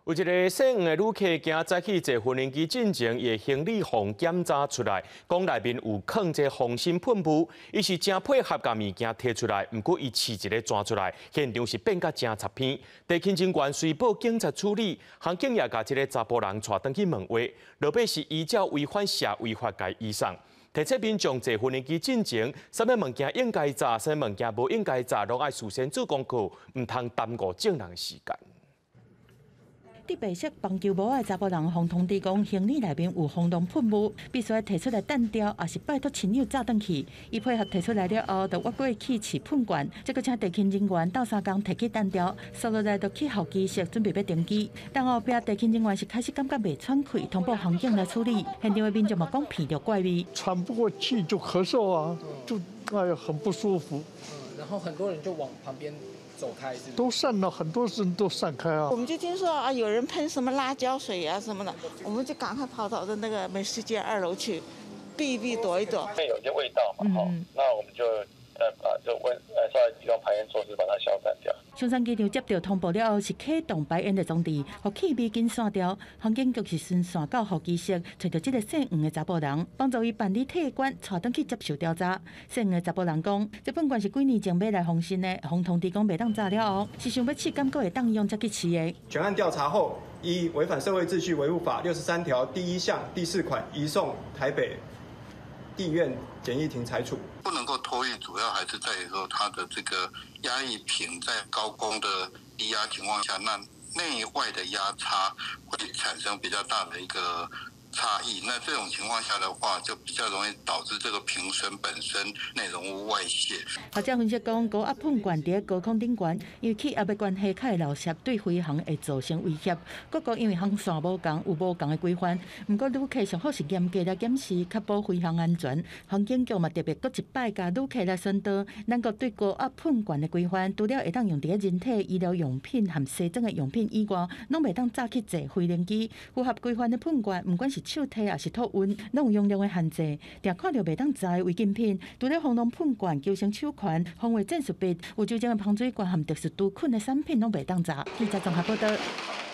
有一个姓黄的旅客，惊早起坐无人机进前，伊行李封检查出来，讲内面有藏一防身喷雾，伊是真配合，把物件摕出来，不过伊试一个抓出来，现场是变甲真插片。地勤警员随报警察处理，航警也甲这个查甫人带回去问话，落尾是依照违反社违法该移送。提醒民众坐无人机进前，什么物件应该查，什么物件无应该查，拢爱事先做功课，唔通耽误正人时间。伫白色棒球帽的查甫人，互通知讲行李内面有防毒喷雾，必须要摕出来弹掉，也是拜托亲友炸转去。伊配合摕出来了后，就越过去试喷管，再搁请地勤人员斗3工摕去弹掉，收落来就去候机室准备要登机。但后壁地勤人员是开始感觉袂喘气，通报航警来处理。现场的民众嘛讲闻到怪味，喘不过气就咳嗽啊，就很不舒服。然后很多人就往旁边走开，是都散了，很多人都散开啊。我们就听说啊，有人喷什么辣椒水啊什么的，我们就赶快跑到那个美食街2楼去避一避、躲一躲。会有一些味道嘛，那我们就把这稍微提供排烟措施，把它消散掉。松山机场接到通报了后，是启动排烟的装置，互气味紧散掉。航警局是先线到候机室，找到这个姓黄的查甫人，帮助伊办理退管，带转去接受调查。姓黄的查甫人讲，这本罐是几年前买来防身的，互通知讲袂当炸了后，是想要试敢阁会当用才去试的。全案调查后，依违反社会秩序维护法63条第1项第4款移送台北地院检疫庭裁处。不能够托运，主要还是在于说它的这个压力瓶在高功的低压情况下，那内外的压差会产生比较大的一个差异。那这种情况下的话，就比较容易导致这个瓶身本身内容物外泄。学者分析讲，高压喷管伫高空顶悬，因为气压的关系，较会漏泄，对飞行会造成威胁。各国因为航线无同，有无同的规范。不过旅客上好是严格来检视，确保飞行安全。航警局嘛特别搁一摆甲旅客来宣导，咱国对高压喷管的规范，除了会当用伫人体医疗用品和西装的用品以外，拢袂当炸去坐飞行机。符合规范的喷管，不管是手提也是托运，拢有用量的限制。若看到袂当炸的违禁品，除了防毒喷管、救生手环、防卫战术笔、有酒精的防水罐和特殊毒菌的产品，拢袂当炸。记者综合报道。